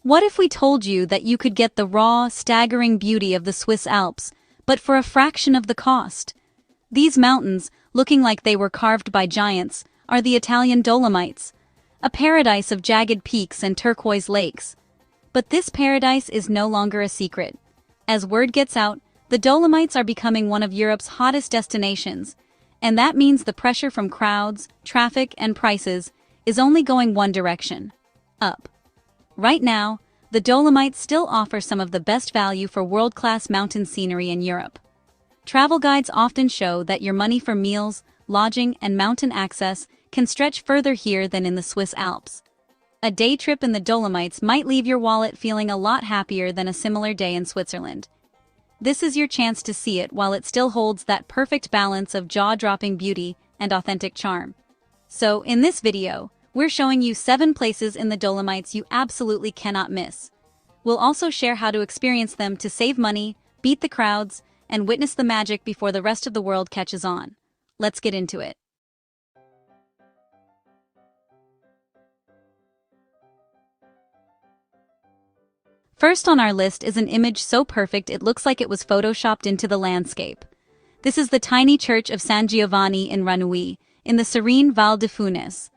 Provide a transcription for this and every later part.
What if we told you that you could get the raw, staggering beauty of the Swiss Alps, but for a fraction of the cost? These mountains, looking like they were carved by giants, are the Italian Dolomites, a paradise of jagged peaks and turquoise lakes. But this paradise is no longer a secret. As word gets out, the Dolomites are becoming one of Europe's hottest destinations, and that means the pressure from crowds, traffic, and prices is only going one direction: up. Right now, the Dolomites still offer some of the best value for world-class mountain scenery in Europe. Travel guides often show that your money for meals, lodging, and mountain access can stretch further here than in the Swiss Alps. A day trip in the Dolomites might leave your wallet feeling a lot happier than a similar day in Switzerland. This is your chance to see it while it still holds that perfect balance of jaw-dropping beauty and authentic charm. So, in this video, we're showing you 7 places in the Dolomites you absolutely cannot miss. We'll also share how to experience them to save money, beat the crowds, and witness the magic before the rest of the world catches on. Let's get into it. First on our list is an image so perfect it looks like it was photoshopped into the landscape. This is the tiny church of San Giovanni in Ranui, in the serene Val di Funes.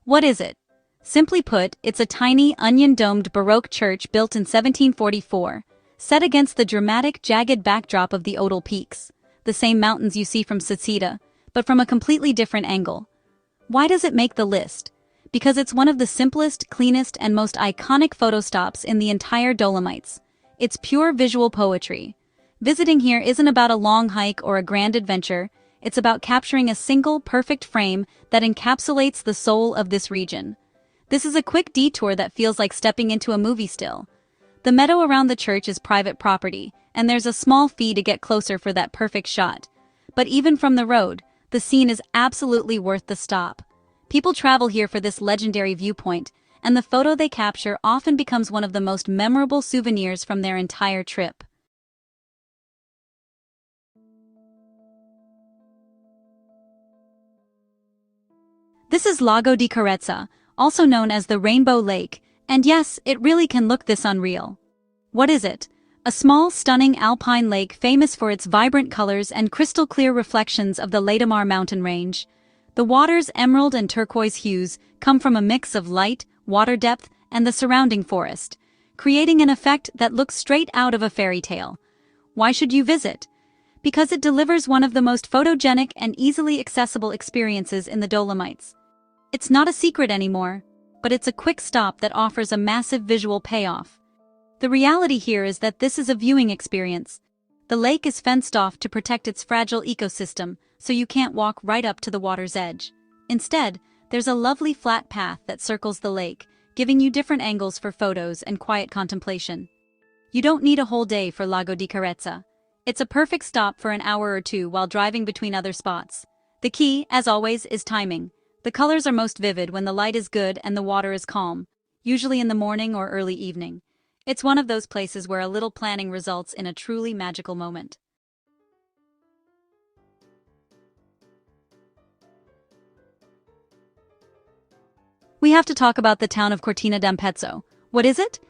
What is it? Simply put, it's a tiny, onion-domed Baroque church built in 1744, set against the dramatic, jagged backdrop of the Odal Peaks, the same mountains you see from Seceda, but from a completely different angle. Why does it make the list? Because it's one of the simplest, cleanest, and most iconic photo stops in the entire Dolomites. It's pure visual poetry. Visiting here isn't about a long hike or a grand adventure, it's about capturing a single, perfect frame that encapsulates the soul of this region. This is a quick detour that feels like stepping into a movie still. The meadow around the church is private property, and there's a small fee to get closer for that perfect shot. But even from the road, the scene is absolutely worth the stop. People travel here for this legendary viewpoint, and the photo they capture often becomes one of the most memorable souvenirs from their entire trip. This is Lago di Carezza, also known as the Rainbow Lake, and yes, it really can look this unreal. What is it? A small, stunning alpine lake famous for its vibrant colors and crystal-clear reflections of the Latemar mountain range. The water's emerald and turquoise hues come from a mix of light, water depth, and the surrounding forest, creating an effect that looks straight out of a fairy tale. Why should you visit? Because it delivers one of the most photogenic and easily accessible experiences in the Dolomites. It's not a secret anymore, but it's a quick stop that offers a massive visual payoff. The reality here is that this is a viewing experience. The lake is fenced off to protect its fragile ecosystem, so you can't walk right up to the water's edge. Instead, there's a lovely flat path that circles the lake, giving you different angles for photos and quiet contemplation. You don't need a whole day for Lago di Carezza. It's a perfect stop for an hour or two while driving between other spots. The key, as always, is timing. The colors are most vivid when the light is good and the water is calm, usually in the morning or early evening. It's one of those places where a little planning results in a truly magical moment. We have to talk about the town of Cortina d'Ampezzo. What is it?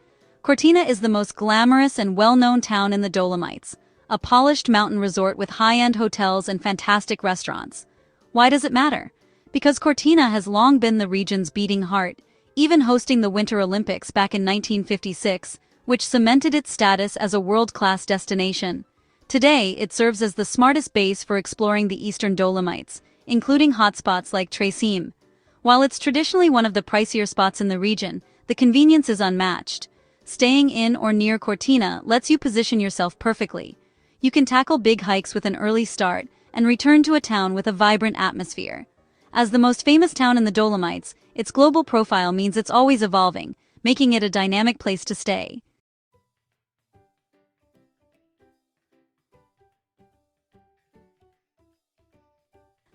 Cortina is the most glamorous and well-known town in the Dolomites, a polished mountain resort with high-end hotels and fantastic restaurants. Why does it matter? Because Cortina has long been the region's beating heart, even hosting the Winter Olympics back in 1956, which cemented its status as a world-class destination. Today, it serves as the smartest base for exploring the eastern Dolomites, including hotspots like Cime. While it's traditionally one of the pricier spots in the region, the convenience is unmatched. Staying in or near Cortina lets you position yourself perfectly. You can tackle big hikes with an early start and return to a town with a vibrant atmosphere. As the most famous town in the Dolomites, its global profile means it's always evolving, making it a dynamic place to stay.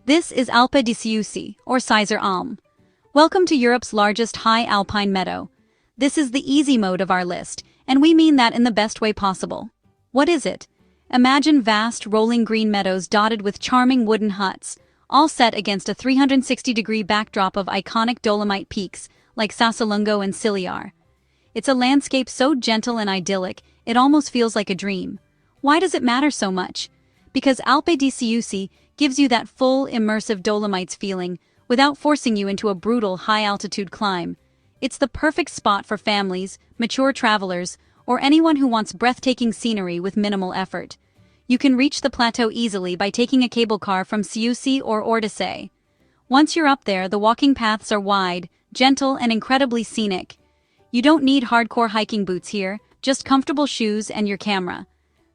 This is Alpe di Siusi, or Sizer Alm. Welcome to Europe's largest high alpine meadow. This is the easy mode of our list, and we mean that in the best way possible. What is it? Imagine vast, rolling green meadows dotted with charming wooden huts, all set against a 360-degree backdrop of iconic Dolomite peaks like Sassalungo and Siliar. It's a landscape so gentle and idyllic, it almost feels like a dream. Why does it matter so much? Because Alpe di Siusi gives you that full, immersive Dolomites feeling without forcing you into a brutal, high-altitude climb. It's the perfect spot for families, mature travelers, or anyone who wants breathtaking scenery with minimal effort. You can reach the plateau easily by taking a cable car from Siusi or Braies. Once you're up there, the walking paths are wide, gentle, and incredibly scenic. You don't need hardcore hiking boots here, just comfortable shoes and your camera.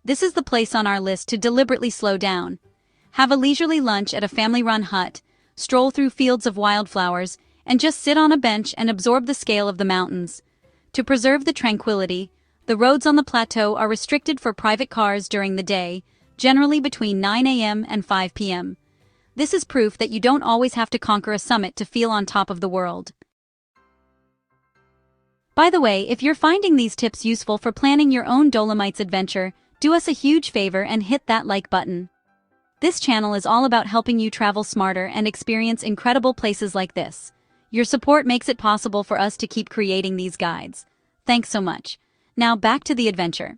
This is the place on our list to deliberately slow down. Have a leisurely lunch at a family-run hut, stroll through fields of wildflowers, and just sit on a bench and absorb the scale of the mountains. To preserve the tranquility, the roads on the plateau are restricted for private cars during the day, generally between 9 a.m. and 5 p.m. This is proof that you don't always have to conquer a summit to feel on top of the world. By the way, if you're finding these tips useful for planning your own Dolomites adventure, do us a huge favor and hit that like button. This channel is all about helping you travel smarter and experience incredible places like this. Your support makes it possible for us to keep creating these guides. Thanks so much. Now back to the adventure.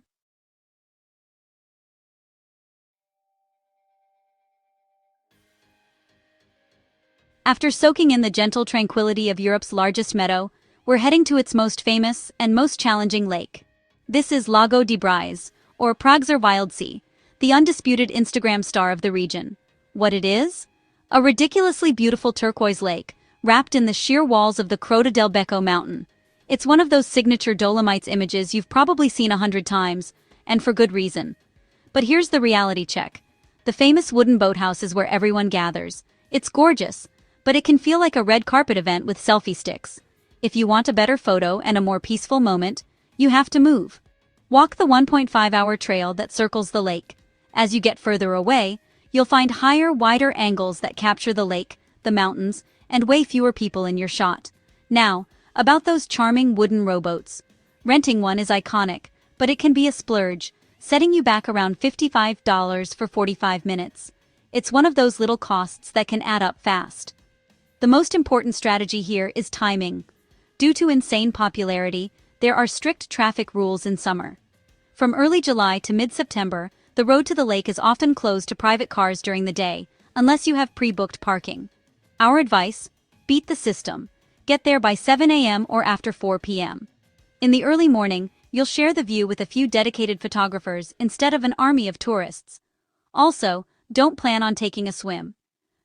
After soaking in the gentle tranquility of Europe's largest meadow, we're heading to its most famous and most challenging lake. This is Lago di Braies, or Prague's Wild Sea, the undisputed Instagram star of the region. What it is? A ridiculously beautiful turquoise lake, wrapped in the sheer walls of the Croce del Becco mountain. It's one of those signature Dolomites images you've probably seen 100 times, and for good reason. But here's the reality check. The famous wooden boathouse is where everyone gathers. It's gorgeous, but it can feel like a red carpet event with selfie sticks. If you want a better photo and a more peaceful moment, you have to move. Walk the 1.5-hour trail that circles the lake. As you get further away, you'll find higher, wider angles that capture the lake, the mountains, and way fewer people in your shot. Now, about those charming wooden rowboats. Renting one is iconic, but it can be a splurge, setting you back around $55 for 45 minutes. It's one of those little costs that can add up fast. The most important strategy here is timing. Due to insane popularity, there are strict traffic rules in summer. From early July to mid-September, the road to the lake is often closed to private cars during the day, unless you have pre-booked parking. Our advice? Beat the system. Get there by 7 a.m. or after 4 p.m. In the early morning, you'll share the view with a few dedicated photographers instead of an army of tourists. Also, don't plan on taking a swim.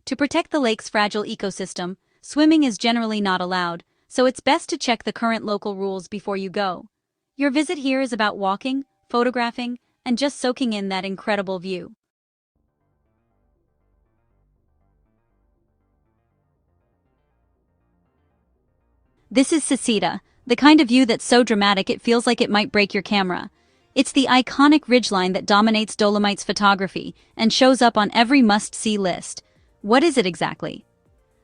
To protect the lake's fragile ecosystem, swimming is generally not allowed, so it's best to check the current local rules before you go. Your visit here is about walking, photographing, and just soaking in that incredible view. This is Seceda, the kind of view that's so dramatic it feels like it might break your camera. It's the iconic ridgeline that dominates Dolomites photography and shows up on every must-see list. What is it exactly?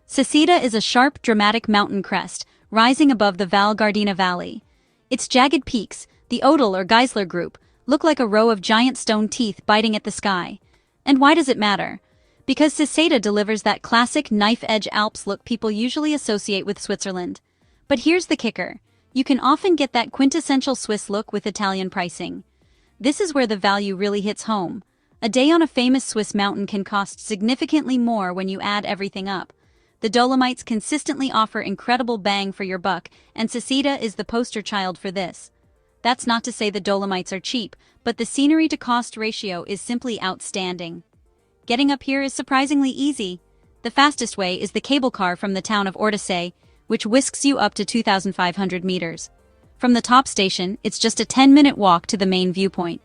Seceda is a sharp, dramatic mountain crest rising above the Val Gardena Valley. Its jagged peaks, the Odal or Geisler group, look like a row of giant stone teeth biting at the sky. And why does it matter? Because Seceda delivers that classic knife-edge Alps look people usually associate with Switzerland. But here's the kicker. You can often get that quintessential Swiss look with Italian pricing. This is where the value really hits home. A day on a famous Swiss mountain can cost significantly more when you add everything up. The Dolomites consistently offer incredible bang for your buck, and Seceda is the poster child for this. That's not to say the Dolomites are cheap, but the scenery-to-cost ratio is simply outstanding. Getting up here is surprisingly easy. The fastest way is the cable car from the town of Braies, which whisks you up to 2,500 meters. From the top station, it's just a 10-minute walk to the main viewpoint.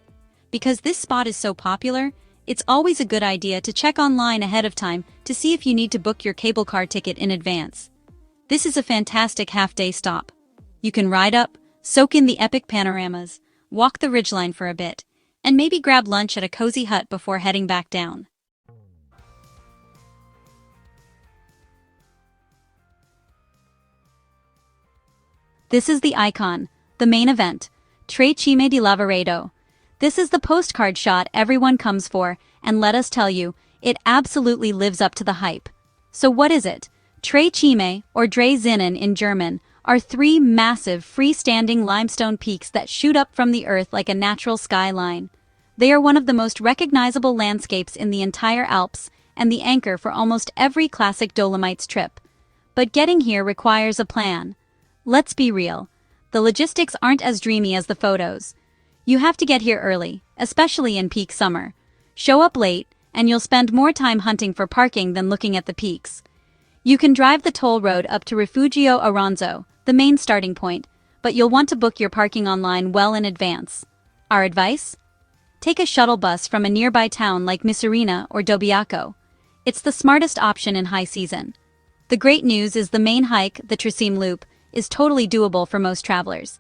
Because this spot is so popular, it's always a good idea to check online ahead of time to see if you need to book your cable car ticket in advance. This is a fantastic half-day stop. You can ride up, soak in the epic panoramas, walk the ridgeline for a bit, and maybe grab lunch at a cozy hut before heading back down. This is the icon, the main event, Cime di Lavaredo. This is the postcard shot everyone comes for, and let us tell you, it absolutely lives up to the hype. So what is it? Cime, or Drei Zinnen in German, are three massive, freestanding limestone peaks that shoot up from the earth like a natural skyline. They are one of the most recognizable landscapes in the entire Alps and the anchor for almost every classic Dolomites trip. But getting here requires a plan. Let's be real. The logistics aren't as dreamy as the photos. You have to get here early, especially in peak summer. Show up late, and you'll spend more time hunting for parking than looking at the peaks. You can drive the toll road up to Rifugio Aranzo, the main starting point, but you'll want to book your parking online well in advance. Our advice? Take a shuttle bus from a nearby town like Misurina or Dobbiaco. It's the smartest option in high season. The great news is the main hike, the Tracime Loop, is totally doable for most travelers.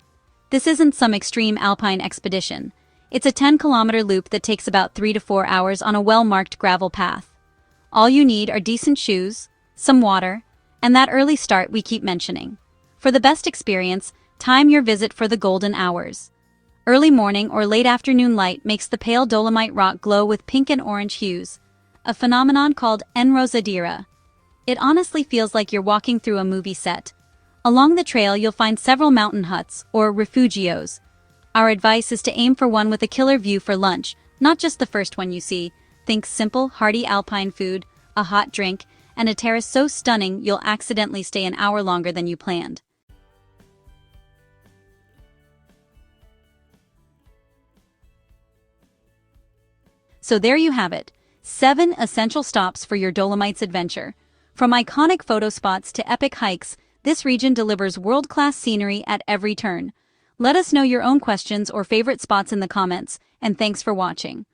This isn't some extreme alpine expedition. It's a 10-kilometer loop that takes about 3 to 4 hours on a well-marked gravel path. All you need are decent shoes, some water, and that early start we keep mentioning. For the best experience, time your visit for the golden hours. Early morning or late afternoon light makes the pale Dolomite rock glow with pink and orange hues, a phenomenon called enrosadira. It honestly feels like you're walking through a movie set. Along the trail you'll find several mountain huts, or refugios. Our advice is to aim for one with a killer view for lunch, not just the first one you see. Think simple, hearty alpine food, a hot drink, and a terrace so stunning you'll accidentally stay an hour longer than you planned. So there you have it, 7 essential stops for your Dolomites adventure. From iconic photo spots to epic hikes, this region delivers world-class scenery at every turn. Let us know your own questions or favorite spots in the comments, and thanks for watching.